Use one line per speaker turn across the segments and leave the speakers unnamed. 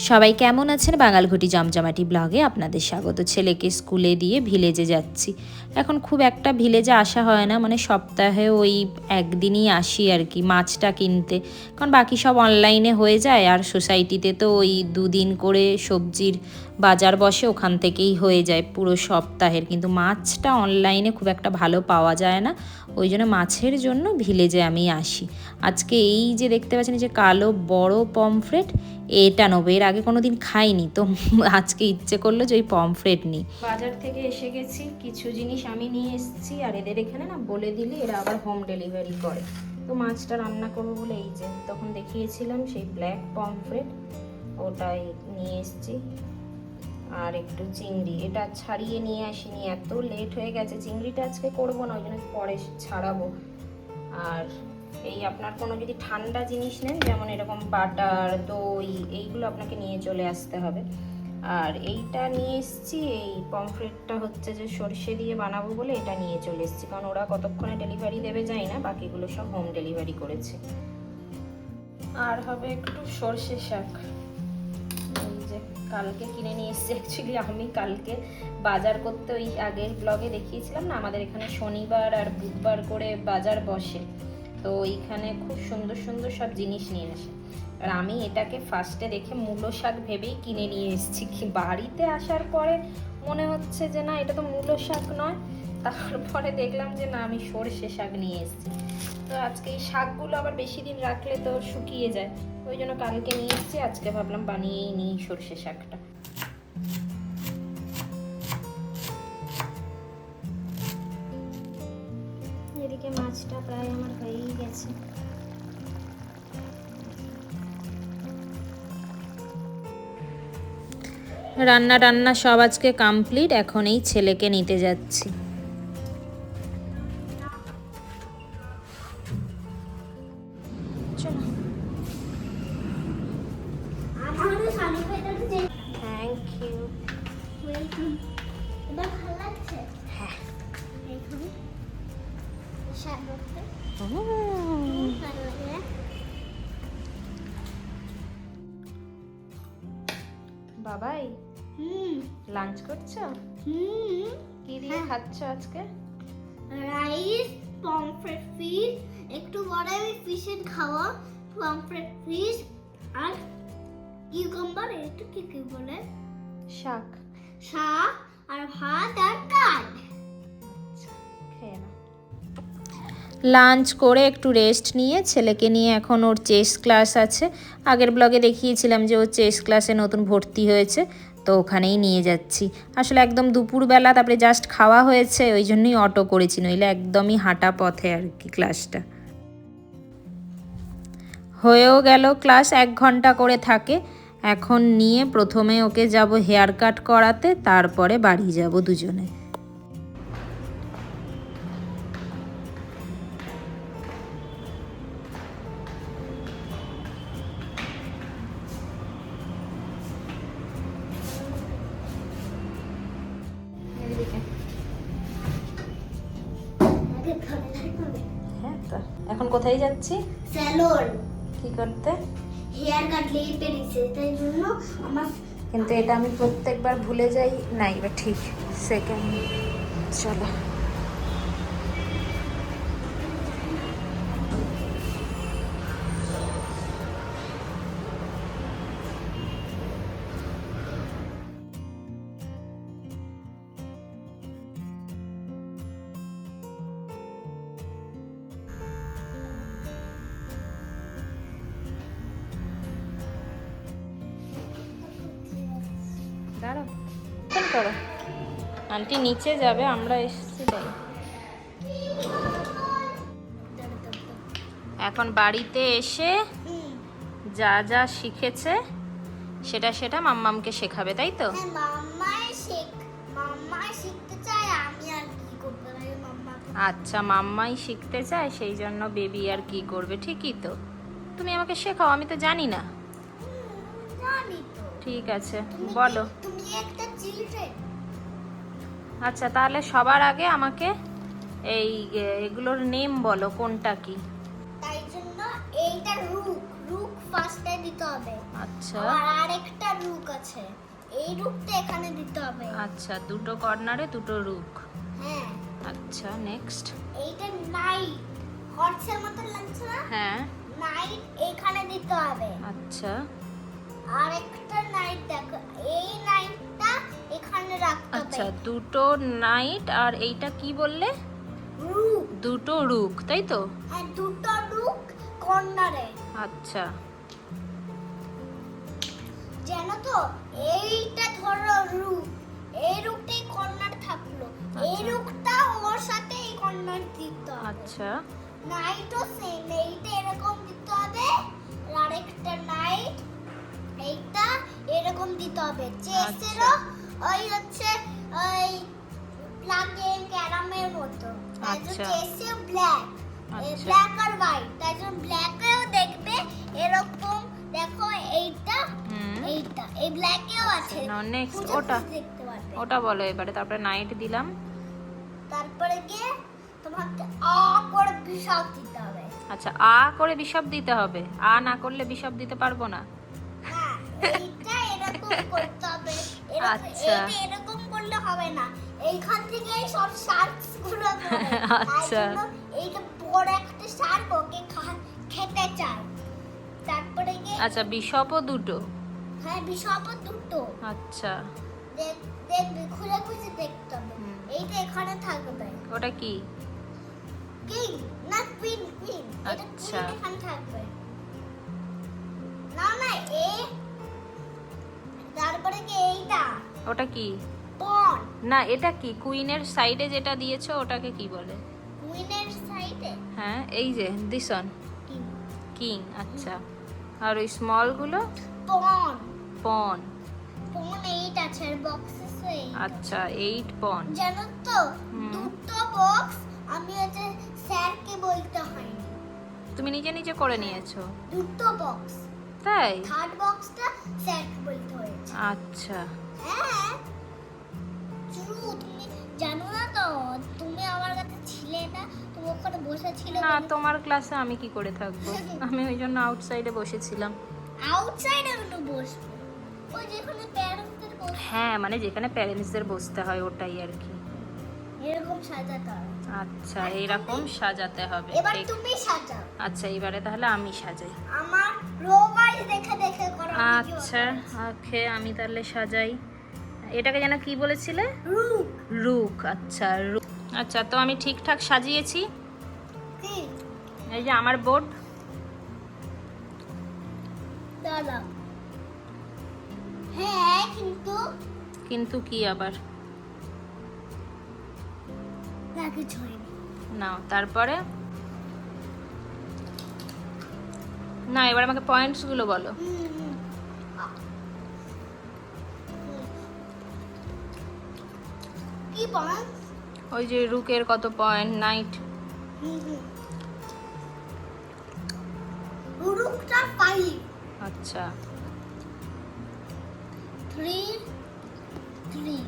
সবাই কেমন আছেন? বাঙালঘটি জমজমাটি ব্লগে আপনাদের স্বাগত। ছেলেকে স্কুলে দিয়ে ভিলেজে যাচ্ছি। এখন খুব একটা ভিলেজে আসা হয় না, মানে সপ্তাহে ওই একদিনই আসি আর কি, মাছটা কিনতে। কারণ বাকি সব অনলাইনে হয়ে যায়, আর সোসাইটিতে তো ওই দুদিন করে সবজির বাজার বসে, ওখান থেকেই হয়ে যায় পুরো সপ্তাহের। কিন্তু মাছটা অনলাইনে খুব একটা ভালো পাওয়া যায় না, ওই জন্য মাছের জন্য ভিলেজে আমি আসি। আজকে এই যে দেখতে পাচ্ছেন, যে কালো বড় পমফ্রেট, এটা নেবো। এর আগে কোনো দিন খাইনি, তো আজকে ইচ্ছে করলো যে ওই পমফ্রেট নিই। বাজার থেকে এসে গেছি, কিছু জিনিস আমি নিয়ে এসেছি, আর এদের এখানে না বলে দিলে এরা আবার হোম ডেলিভারি করে। তো মাছটা রান্না করবো বলে এই যে তখন দেখিয়েছিলাম সেই ব্ল্যাক পমফ্রেট, ওটাই নিয়ে এসেছি। আর একটু চিংড়ি, এটা ছাড়িয়ে নিয়ে আসিনি, এত লেট হয়ে গেছে। চিংড়িটা আজকে করবো না, ওই জন্য পরে ছাড়াবো। আর এই আপনার কোনো যদি ঠান্ডা জিনিস নেন, যেমন এরকম বাটার, দই, এইগুলো আপনাকে নিয়ে চলে আসতে হবে। আর এইটা নিয়ে এসেছি, এই পমফ্রেটটা হচ্ছে যে সর্ষে দিয়ে বানাবো বলে এটা নিয়ে চলে এসেছি, কারণ ওরা কতক্ষণে ডেলিভারি দেবে যাই না, বাকিগুলো সব হোম ডেলিভারি করেছে। আর হবে একটু সর্ষে শাক, এই যে কালকে কিনে নিয়ে এসেছি। অ্যাকচুয়ালি আমি কালকে বাজার করতে, ওই আগের ব্লগে দেখিয়েছিলাম না, আমাদের এখানে শনিবার আর বুধবার করে বাজার বসে, তো এইখানে খুব সুন্দর সুন্দর সব জিনিস নিয়ে আসে। আর আমি এটাকে ফার্স্টে দেখে মূলো শাক ভেবেই কিনে নিয়ে এসেছি, কি বাড়িতে আসার পরে মনে হচ্ছে যে না, এটা তো মূলো শাক নয়। তারপরে দেখলাম যে না, আমি সর্ষে শাক নিয়ে এসেছি। তো আজকে এই শাকগুলো আবার বেশি দিন রাখলে তো শুকিয়ে যায়, ওই জন্য কালকে নিয়ে এসেছি। আজকে ভাবলাম বানিয়েই নিই সর্ষে শাকটা। এদিকে মাছটা প্রায় আমার হয়েই গেছে। রান্না টান্না সব আজকে কমপ্লিট, এখন এই ছেলেকে নিতে যাচ্ছি। চলো। Thank you. হ্যাঁ, বাবাই লাঞ্চ করছো? কি দিয়ে খাচ্ছ আজকে?
রাইস, পমফ্রেট ফিশ, একটু পরে আমি ফিশের খাওয়া, পমফ্রেট ফিশ আর কিউকাম্বার, একটু কি বলে
শাক।
শাক আর ভাত আর ডাল।
খেয়ে নাও। লাঞ্চ করে একটু রেস্ট নিয়ে ছেলেকে নিয়ে এখন ওর চেস ক্লাস আছে। আগের ব্লগে দেখিয়েছিলাম যে ও চেস ক্লাসে নতুন ভর্তি হয়েছে, তো ওখানেই নিয়ে যাচ্ছি। আসলে একদম দুপুরবেলা, তারপরে জাস্ট খাওয়া হয়েছে, ওই জন্যই অটো করেছি, নইলে একদমই হাঁটা পথে আর কি ক্লাসটা। হয়েও গেল ক্লাস, 1 ঘন্টা করে থাকে। এখন নিয়ে প্রথমে ওকে যাব হেয়ার কাট করাতে, তারপরে বাড়ি যাব দুজনে। হ্যাঁ, তো এখন কোথায় যাচ্ছি?
স্যালন।
কি করতে?
হেয়ার কাট লেটে দিছে, তাই জন্য আমার।
কিন্তু এটা আমি প্রত্যেকবার ভুলে যাই না, এবার ঠিক সেকেন্ড। চলো। দাঁড়াও, ফোন করো। আন্টি নিচে যাবে, আমরা এসেছি তাই। এখন বাড়িতে এসে যা যা শিখেছে সেটা মাম্মামকে শেখাবে, তাই তো?
মাম্মাই শিখতে চায়, আমি আর কি করতে পারি মাম্মা।
আচ্ছা, মাম্মাই শিখতে চায়, সেই জন্য বেবি আর কি করবে। ঠিকই তো, তুমি আমাকে শেখাও, আমি তো জানি না।
জানি তো।
ঠিক আছে, বলো।
তুমি একটা চিলড্রেন।
আচ্ছা, তাহলে সবার আগে আমাকে এগুলোর নেম বলো, কোনটা কি।
তাই জন্য এইটা রুক ফার্স্টে দিতে হবে।
আচ্ছা,
আর আরেকটা আছে, এই রুকটা এখানে দিতে হবে।
আচ্ছা, দুটো কর্নারে দুটো রুক।
হ্যাঁ,
আচ্ছা, নেক্সট।
এইটা নাইট, হর্সের মতো লাগছে না?
হ্যাঁ।
নাইট এখানে দিতে হবে।
আচ্ছা
আর একটা নাইট দেখো, এই নাইটটা এখানে রাখতে হবে।
আচ্ছা, দুটো নাইট আর এইটা কি বললে?
রুক।
দুটো রুক, তাই তো?
হ্যাঁ, দুটো রুক কর্নারে।
আচ্ছা
জানো তো, এইটা ধরো রুক, এই রুকটাই কর্নার থাকলো, এই
আচ্ছা।
রুকটা ওর সাথে এই কর্নার দিতে হবে।
আচ্ছা
নাইটও সেম, এইটা এরকম দিতে হবে, আর আরেকটা নাইট এইটা এরকম দিতে হবে। চেসেরও ওই হচ্ছে ওই প্লাগে ক্যারামের মতো, তাই জন্য
আচ্ছা।
চেসে ব্ল্যাক,
আচ্ছা।
ব্ল্যাক আর হোয়াইট, তাই জন্য ব্ল্যাকেও দেখবে এরকম। দেখো এইটা,
হুম।
এইটা এই ব্ল্যাকেও আছে।
নাও নেক্সট
খুঁজে
ওটা,
খুঁজে দেখতে পারবে।
ওটা বলো এবারে। তারপরে নাইট দিলাম।
তারপরে গিয়ে তোমাকে আ করে বিশাল দিতে হবে।
আচ্ছা, আ করে বিশপ দিতে হবে। আ না করলে বিশপ দিতে পারবো না।
হ্যাঁ, এইটা এরকম করতে হবে।
আচ্ছা।
এইটা এরকম করলে হবে না, এইখান থেকে সব শার্কস গুলো পড়ে।
আচ্ছা।
তাই জন্য এইটা বড় একটা শার্ক ওকে খেতে চায়। তারপরে গিয়ে
আচ্ছা, বিশপও দুটো।
হ্যাঁ, বিশপও দুটো।
আচ্ছা,
দেখবে খুলে খুঁজে দেখতে হবে।
হুম।
এইটা এখানে থাকবে।
ওটা কি?
কিং না কুইন, কুইন। এটা
আচ্ছা।
কুইন এখানে থাকবে। না না, তারপরে কি এইটা
ওটা কি?
পন,
না, এটা কি? কুইনের সাইডে যেটা দিয়েছো ওটাকে কি বলে?
কুইনের সাইডে
হ্যাঁ, এই যে দিস অন
কিং,
কিং। আচ্ছা, আর ওই স্মল গুলো?
পন।
পন।
পন 8 আছে, আর বক্সেস 8।
আচ্ছা, 8 পন।
জানো তো,
হুম।
দুটো বক্স আমি হচ্ছে স্যারকে বলতে হয়নি,
তুমি নিজে নিজে করে নিয়েছো?
দুটো বক্স,
তাই?
থার্ড বক্সটা স্যারকে বলতে হয়েছে।
আচ্ছা।
হ্যাঁ, ট্রু। তুমি জানো না তো, তুমি আমার কাছে ছিলে না, তুমি ওখানে বসেছিলে।
না, তোমার ক্লাসে আমি কি করে থাকবো? আমি ওই জন্য আউটসাইডে বসেছিলাম।
আউটসাইডে কেন বসবো? ওই যেখানে প্যারেন্টসদের বসে
হ্যাঁ, মানে যেখানে প্যারেন্টসদের বসতে হয় ওটাই আর কি।
এরকম সাজাতে হয়।
আচ্ছা, এইরকম সাজাতে হবে।
এবার
ঠিক।
তুমি সাজাও।
আচ্ছা, এবারে তাহলে আমি সাজাই।
আমার রোবাই দেখে দেখে করো।
আচ্ছা, ওকে, আমি তাহলে সাজাই। এটাকে যেন কি বলেছিলে?
রুক।
রুক। আচ্ছা, রুক। আচ্ছা, তো আমি ঠিকঠাক সাজিয়েছি।
কি?
এই যে আমার বোর্ড।
দাদা। হ্যাঁ, কিন্তু
কিন্তু কি আবার?
না, কিছু হয়নি।
নাও, তারপরে না, এবার আমাকে পয়েন্টস গুলো বলো।
কি পয়েন্ট?
ওই যে রুকের কত পয়েন্ট, নাইট।
রুকটা 5,
আচ্ছা
3, 3।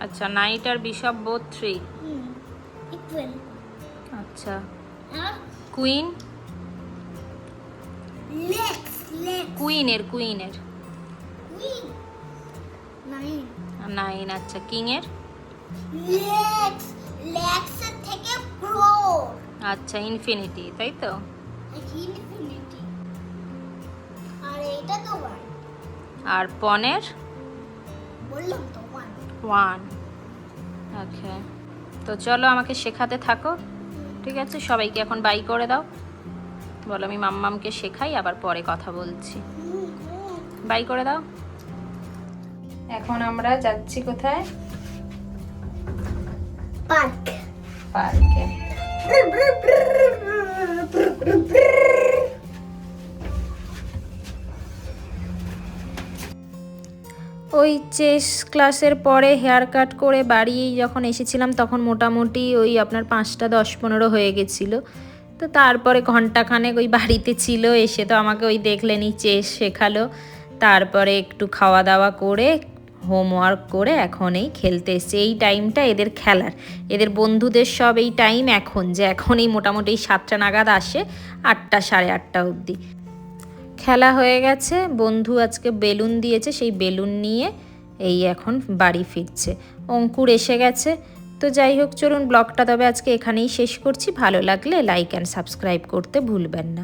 আচ্ছা, নাইট আর বিশপ বোথ 3।
ইকুয়াল।
আচ্ছা,
আর
কুইন?
Legs, legs.
কুইনের
কুইন 9।
9। আচ্ছা, কিং এর?
লেগস, লেগসের থেকে ক্রোর।
আচ্ছা, ইনফিনিটি, তাই তো?
ইনফিনিটি। আর এইটা তো 1।
আর পনের?
বললাম তো 1।
1। ওকে, তো চলো আমাকে শেখাতে থাকো। ঠিক আছে, সবাইকে এখন বাই করে দাও। বলো আমি মাম্মামকে শেখাই, আবার পরে কথা বলছি। বাই করে দাও। এখন আমরা যাচ্ছি কোথায়?
পার্ক।
পার্কে। ওই চেস ক্লাসের পরে হেয়ার কাট করে বাড়ি যখন এসেছিলাম তখন মোটামুটি ওই আপনার 5টা 10-15 হয়ে গেছিলো। তো তারপরে ঘন্টাখানেক ওই বাড়িতে ছিল, এসে তো আমাকে ওই দেখলেনি চেস শেখালো। তারপরে একটু খাওয়া দাওয়া করে হোমওয়ার্ক করে এখন এই খেলতে এসছে। এই টাইমটা এদের খেলার, এদের বন্ধুদের সব এই টাইম এখন, যে এখন এই মোটামুটি 7টা নাগাদ আসে, 8টা 8:30 অবধি। খেলা হয়ে গেছে, বন্ধু আজকে বেলুন দিয়েছে, সেই বেলুন নিয়ে এই এখন বাড়ি ফিরছে। অঙ্কুর এসে গেছে। তো যাই হোক, চলুন ব্লগটা তবে আজকে এখানেই শেষ করছি। ভালো লাগলে লাইক অ্যান্ড সাবস্ক্রাইব করতে ভুলবেন না।